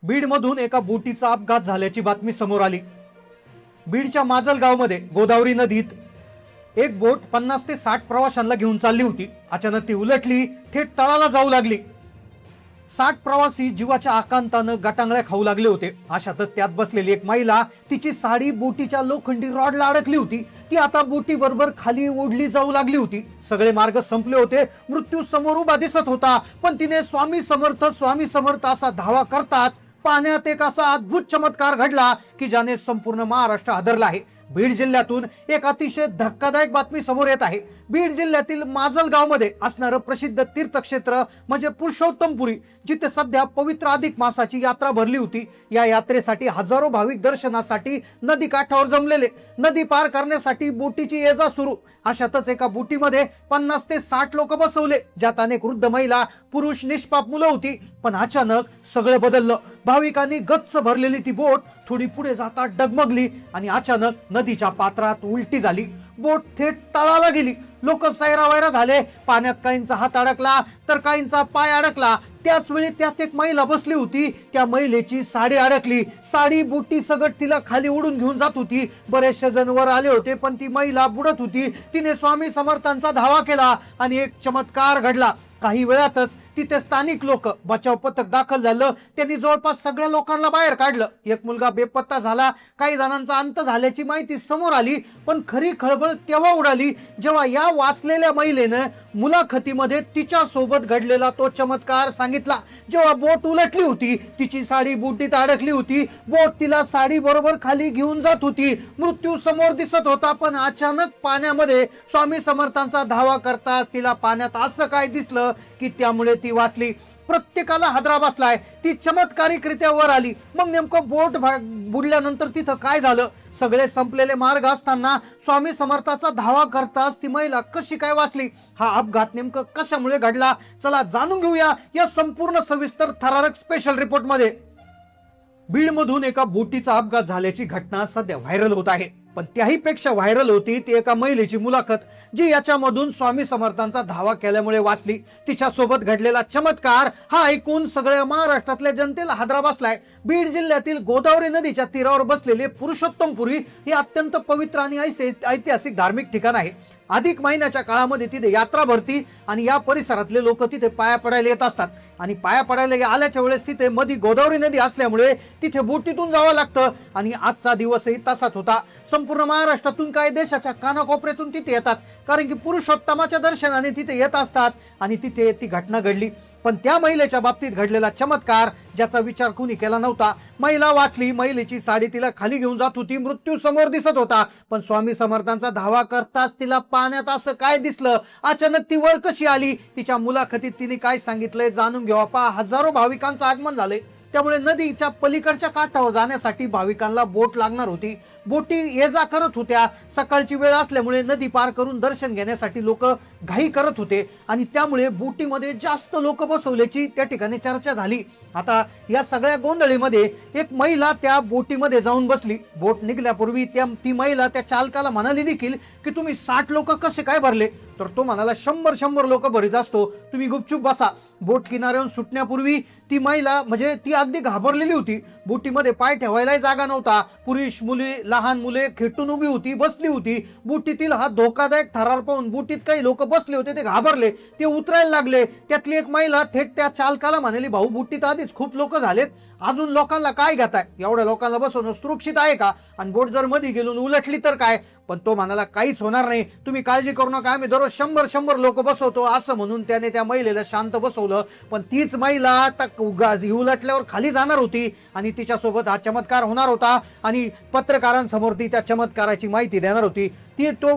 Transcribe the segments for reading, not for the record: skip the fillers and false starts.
बीडमधून एका बोटीचा अपघात झाल्याची बातमी समोर आली। बीडच्या माजलगावमध्ये गोदावरी नदीत एक बोट 50 ते 60 प्रवाशांना घेऊन चालली होती। अचानक ती उलटली, थेट तळाला जाऊ लागली। 60 प्रवासी जीवाच्या आकांतानं गटांगळ्या खाऊ लागले होते। अशातच त्यात बसलेली एक महिला, तिची साडी बोटीच्या लोखंडी रॉडला अडकली होती। ती आता बोटी बरोबर खाली ओढली जाऊ लागली होती। सगळे मार्ग संपले होते, मृत्यू समोर उभा दिसत होता, पण तिने स्वामी समर्थ असा धावा करताच पाण्यात एक असा अद्भुत चमत्कार घडला की ज्याने संपूर्ण महाराष्ट्र हादरला आहे। बीड जिल्ह्यातून एक अतिशय धक्कादायक बातमी समोर येत आहे। बीड जिल्ह्यातील माजलगावमध्ये असणारं प्रसिद्ध तीर्थक्षेत्र म्हणजे पुरुषोत्तमपुरी, जिथे सध्या पवित्र अधिक मासाची यात्रा भरली होती। या यात्रेसाठी हजारो भाविक दर्शनासाठी नदी काठावर जमलेले। नदी पार करण्यासाठी बोटीची ये जा सुरू। अशातच एका बोटीमध्ये 50 ते 60 लोक बसवले, ज्यात अनेक वृद्ध महिला, पुरुष, निष्पाप मुलं होती। पण अचानक सगळे बदललं। भाविकांनी गच्च भरलेली ती बोट थोडी पुढे जाता डगमगली आणि अचानक नदीच्या पात्रात उलटी झाली। बोट थेट तळाला गेली। लोक सैरावैरा झाले। पाण्यात काहींचा हात अडकला तर काहींचा पाय अडकला। त्याच वेळी त्यात एक महिला बसली होती। त्या महिलेची साडी अडकली। साडी बोटी सगट तिला खाली उडून घेऊन जात होती। बरेचसे जण वर आले होते, पण ती महिला बुडत होती। तिने स्वामी समर्थांचा धावा केला आणि एक चमत्कार घडला। काही वेळातच तिथे स्थानिक लोक, बचाव पथक दाखल झालं। त्यांनी जवळपास सगळ्या लोकांना बाहेर काढलं। एक मुलगा बेपत्ता झाला। काही जणांचा अंत झाल्याची माहिती समोर आली, पण खरी खळबळ तेव्हा उडाली जेव्हा या वाचलेल्या महिलेनं मुलाखतीमध्ये तिच्या सोबत घडलेला तो चमत्कार सांगितला। जेव्हा बोट उलटली होती, तिची साडी बोटीत अडकली होती। बोट तिला साडी बरोबर खाली घेऊन जात होती। मृत्यू समोर दिसत होता, पण अचानक पाण्यामध्ये स्वामी समर्थांचा धावा करता तिला पाण्यात असं काय दिसलं की त्यामुळे ती वाचली। प्रत्येकाला हादरा बसलाय। ती चमत्कारिकरित्या वर आली। मग नेमकं बोट बुडल्यानंतर तिथं काय झालं? सगळे संपलेले मार्ग असताना स्वामी समर्थाचा धावा करताच ती महिला कशी काय वाचली? हा अपघात नेमकं कशामुळे घडला? चला जाणून घेऊया या संपूर्ण सविस्तर थरारक स्पेशल रिपोर्ट मध्ये। बीडमधून एका बोटीचा अपघात झाल्याची घटना सध्या व्हायरल होत आहे, पण त्याही पेक्षा व्हायरल होती ती एका महिलेची मुलाखत, जी याच्यामधून स्वामी समर्थांचा धावा केल्यामुळे वाचली। तिच्या सोबत घडलेला चमत्कार हा ऐकून सगळ्या महाराष्ट्रातल्या जनतेला हादरा बसलाय। बीड जिल्ह्यातील गोदावरी नदीच्या तीरावर बसलेले पुरुषोत्तमपुरी हे अत्यंत पवित्र आणि ऐतिहासिक धार्मिक ठिकाण आहे। अधिक महिन्याच्या काळामध्ये तिथे यात्रा भरती आणि या परिसरातले लोक तिथे पाया पडायला येत असतात। आणि पाया पडायला आल्याच्या वेळेस तिथे मध्ये गोदावरी नदी असल्यामुळे तिथे बोटीतून जावं लागतं। आणि आजचा दिवसही तसाच होता। संपूर्ण महाराष्ट्रातून काही देशाच्या कानाकोपऱ्यातून तिथे येतात, कारण की पुरुषोत्तमाच्या दर्शनाने तिथे येत असतात। आणि तिथे ती घटना घडली। पण त्या महिलेच्या बाबतीत घडलेला चमत्कार, ज्याचा विचार कुणी केला नव्हता। महिला वाचली। महिलेची साडी तिला खाली घेऊन जात होती। मृत्यू समोर दिसत होता, पण स्वामी समर्थांचा धावा करताच तिला पाण्यात असं काय दिसलं? अचानक ती वर कशी आली? तिच्या मुलाखतीत तिने काय सांगितलंय जाणून घेऊ। हजारो भाविकांचं आगमन झालंय, त्यामुळे नदीच्या पलीकडच्या काठावर जाण्यासाठी भाविकांना बोट लागणार होती। बोटी ये जा करत होत्या। सकाळची वेळ असल्यामुळे नदी पार करून दर्शन घेण्यासाठी लोक घाई करत होते आणि त्यामुळे बोटीमध्ये जास्त लोक बसवल्याची त्या ठिकाणी चर्चा झाली। आता या सगळ्या गोंधळीमध्ये एक महिला त्या बोटीमध्ये जाऊन बसली। बोट निघण्यापूर्वी ती महिला त्या चालकाला म्हणाली देखील की तुम्ही 60 लोक कसे काय भरले? तर तो म्हणाला 100 लोक भरीत असतो, तुम्ही गुपचूप बसा। बोट किनाऱ्यावरून सुटण्यापूर्वी ती महिला म्हणजे ती अगदी घाबरलेली होती। बोटीमध्ये पाय ठेवायलाही जागा नव्हता। पुरुष, मुले, लहान मुले खेटून उभी होती, बसली होती। बोटीतील हा धोकादायक थरार पाहून बोटीत काही लोक बसले होते, ते घाबरले, ते उतरायला लागले। त्यातली एक महिला थेट त्या चालकाला म्हणाली, भाऊ बोटीत आधीच खूप लोक झालेत, अजून लोकांना काय घेताय? एवढ्या लोकांना बसवणं सुरक्षित आहे का? आणि बोट जर मध्ये गेलून उलटली तर काय? पण तो म्हणाला काहीच होणार नाही, तुम्ही काळजी करू नका, आम्ही दररोज 100 लोक बसवतो, असं म्हणून त्याने त्या महिलेला शांत बसवलं। पण तीच महिला उलटल्यावर खाली जाणार होती आणि तिच्यासोबत हा चमत्कार होणार होता आणि पत्रकारांसमोर ती त्या चमत्काराची माहिती देणार होती। तो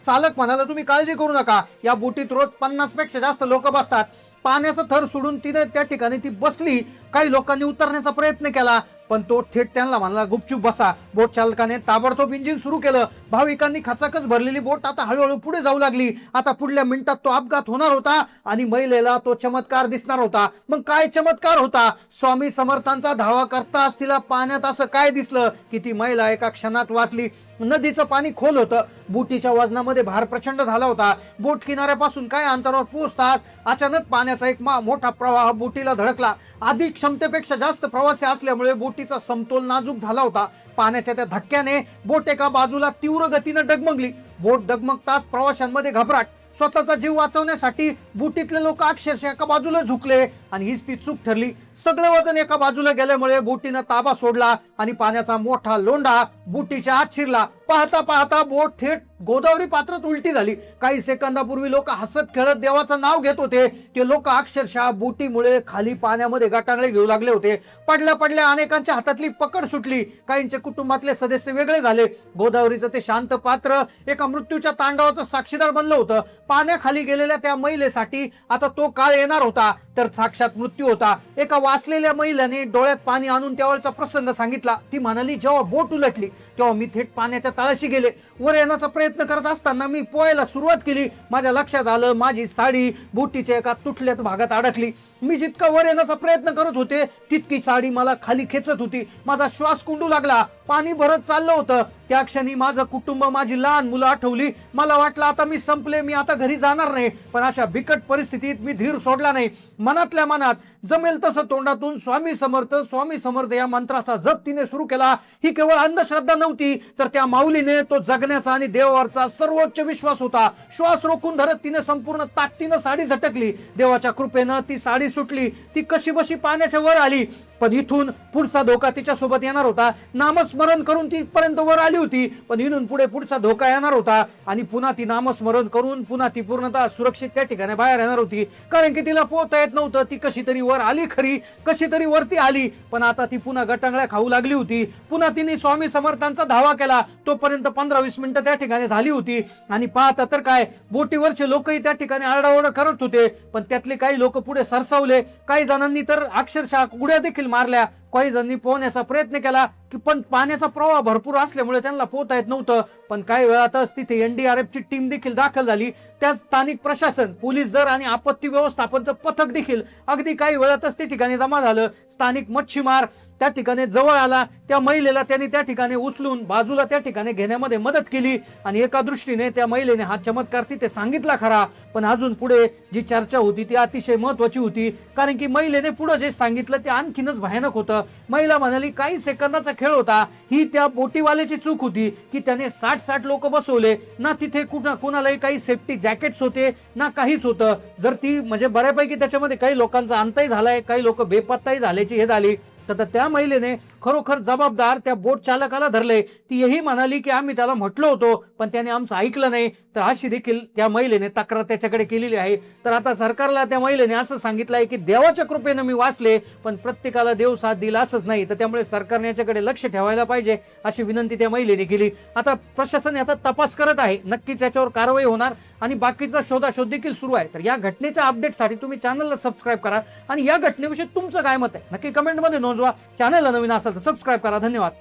चालक म्हणाला तुम्ही काळजी करू नका, या बोटीत रोज 50 पेक्षा जास्त लोक बसतात। पाण्याचा थर सोडून तिने त्या ठिकाणी ती बसली। काही लोकांनी उतरण्याचा प्रयत्न केला, पण तो थेट त्यांना म्हणाला गुपचूप बसा। बोट चालकाने ताबडतोब इंजिन सुरू केलं, भाविकांनी खचाखच भरलेली बोट आता हळूहळू पुढे जाऊ लागली. आता पुढल्या मिनिटात तो अपघात होणार होता आणि महिलेला तो चमत्कार दिसणार होता. मग काय चमत्कार होता? स्वामी समर्थांचा धावा करताच तिला पाण्यात असं काय दिसलं की ती महिला एका क्षणात वाचली. नदीचं पाणी खोल होतं, बोटीच्या वजनामध्ये भार प्रचंड झाला होता. बोट किनाऱ्यापासून काय अंतरावर पोहोचतात अचानक पाण्याचा एक मोठा प्रवाह बोटीला धडकला. आधी क्षमतेपेक्षा जास्त प्रवासी असल्यामुळे बोटीचा समतोल नाजूक झाला होता. पाण्याच्या त्या धक्क्याने बोट एका बाजूला तीव्र गतीने डगमगली. बोट डगमगतात प्रवाशांमध्ये घबराट. स्वतःचा जीव वाचवण्यासाठी बोटीतले लोक अक्षरशः एका बाजूला झुकले आणि हीच ती चूक ठरली. सगळं वजन एका बाजूला गेल्यामुळे बोटीनं ताबा सोडला आणि पाण्याचा मोठा लोंढा बोटीच्या आत शिरला. पाहता पाहता बोट थेट गोदावरी पात्रात उलटी झाली. काही सेकंदापूर्वी लोक हसत खेळत देवाचं नाव घेत होते, ते लोक अक्षरशः बोटीमुळे खाली पाण्यामध्ये गटांगळे घेऊ लागले होते. पडल्या पडल्या अनेकांच्या हातातली पकड सुटली. काहींचे कुटुंबातले सदस्य वेगळे झाले. गोदावरीचं ते शांत पात्र एका मृत्यूच्या तांडवाचं साक्षीदार बनलं होतं. पाण्याखाली गेलेल्या त्या महिलेसाठी आता तो काळ येणार होता तर साक्षात मृत्यू होता. एका वाचलेल्या महिलेने डोळ्यात पाणी आणून त्यावेळचा प्रसंग सांगितला. ती म्हणाली, जेव्हा बोट उलटली तेव्हा मी थेट पाण्याच्या तळाशी गेले. वर येण्याचा प्रयत्न करत असताना मी पोहायला सुरुवात केली. माझ्या लक्षात आलं माझी साडी बोटीच्या एका तुटल्या भागात अडकली. मी जितका वर येण्याचा प्रयत्न करत होते तितकी साडी मला खाली खेचत होती. माझा श्वास कोंडू लागला. पाणी भरत चाललं होतं. त्या क्षणी माझं कुटुंब, माझी लहान मुलं आठवली. मला वाटलं आता मी संपले, मी आता घरी जाणार नाही. पण अशा बिकट परिस्थितीत मी धीर सोडला नाही. मनातल्या मनात जमेल तसं तोंडातून स्वामी समर्थ या मंत्राचा जप तिने सुरू केला. ही केवळ अंधश्रद्धा नव्हती तर त्या माऊलीने तो जगण्याचा आणि देवावरचा सर्वोच्च विश्वास होता. श्वास रोखून धरत तिने संपूर्ण ताकदीनं साडी झटकली. देवाच्या कृपेनं ती साडी सुटली. ती कशीबशी पाण्याच्या वर आली. पण इथून पुढचा धोका तिच्या सोबत येणार होता. नामस्मरण करून ती पर्यंत वर आली होती, पण इथून पुढे पुढचा धोका येणार होता आणि पुन्हा ती नामस्मरण करून पुन्हा ती पूर्णतः सुरक्षित त्या ठिकाणी बाहेर येणार होती. कारण की तिला पोहता येत नव्हतं. ती कशी तरी वर आली खरी, कशी तरी वरती आली, पण आता ती पुन्हा गटांगळ्या खाऊ लागली होती. पुन्हा तिने स्वामी समर्थांचा धावा केला. तोपर्यंत 15-20 मिनिटं त्या ठिकाणी झाली होती आणि पाहता तर काय, बोटीवरचे लोकही त्या ठिकाणी आरडाओरडा करत होते. पण त्यातले काही लोक पुढे सरसावले. काही जणांनी तर अक्षरशः उड्या देखील मारल्या. काही जणांनी पोहण्याचा प्रयत्न केला की पण पाण्याचा प्रवाह भरपूर असल्यामुळे त्यांना पोहता येत नव्हतं. पण काही वेळातच तिथे एनडीआरएफची टीम देखील दाखल झाली. त्यात स्थानिक प्रशासन, पोलीस दल आणि आपत्ती व्यवस्थापनचं पथक देखील अगदी काही वेळातच त्या ठिकाणी जमा झालं. स्थानिक मच्छीमार त्या ठिकाणी जवळ आला. त्या महिलेला त्यांनी त्या ठिकाणी उचलून बाजूला त्या ठिकाणी घेण्यामध्ये मदत केली आणि एका दृष्टीने त्या महिलेने हा चमत्कार तिथे सांगितला खरा, पण अजून पुढे जी चर्चा होती ती अतिशय महत्वाची होती. कारण की महिलेने पुढे जे सांगितलं ते आणखीनच भयानक होतं. महिला म्हणाली, काही सेकंदाचा खेळ होता. ही त्या बोटीवाल्याची चूक होती की त्याने 60 लोक बसवले ना. तिथे कुणालाही काही सेफ्टी जॅकेट्स होते ना काहीच होतं. जर ती म्हणजे बऱ्यापैकी त्याच्यामध्ये काही लोकांचा अंतही झालाय, काही लोक बेपत्ताही झाल्याची हे झाली. तर त्या महिलेने खरोखर जबाबदार त्या बोट चालकाला धरले. ती यही म्हणाली की आम्ही त्याला म्हटलो होतो पण त्याने आमचं ऐकलं नाही. तर अशी देखील त्या महिलेने तक्रार त्याच्याकडे केलेली आहे. तर आता सरकारला त्या महिलेने असं सांगितलं आहे की देवाच्या कृपेनं मी वाचले, पण प्रत्येकाला देव साथ दिला असंच नाही. तर त्यामुळे सरकारने याच्याकडे लक्ष ठेवायला पाहिजे अशी विनंती त्या महिलेने केली. आता प्रशासन याचा तपास करत आहे. नक्कीच याच्यावर कारवाई होणार आणि बाकीचा शोधाशोध देखील सुरू आहे. तर या घटनेच्या अपडेटसाठी तुम्ही चॅनलला सबस्क्राईब करा आणि या घटनेविषयी तुमचं काय मत आहे नक्की कमेंटमध्ये नोंदवा. चॅनलला नवीन असेल तर सबस्क्राईब करा. धन्यवाद.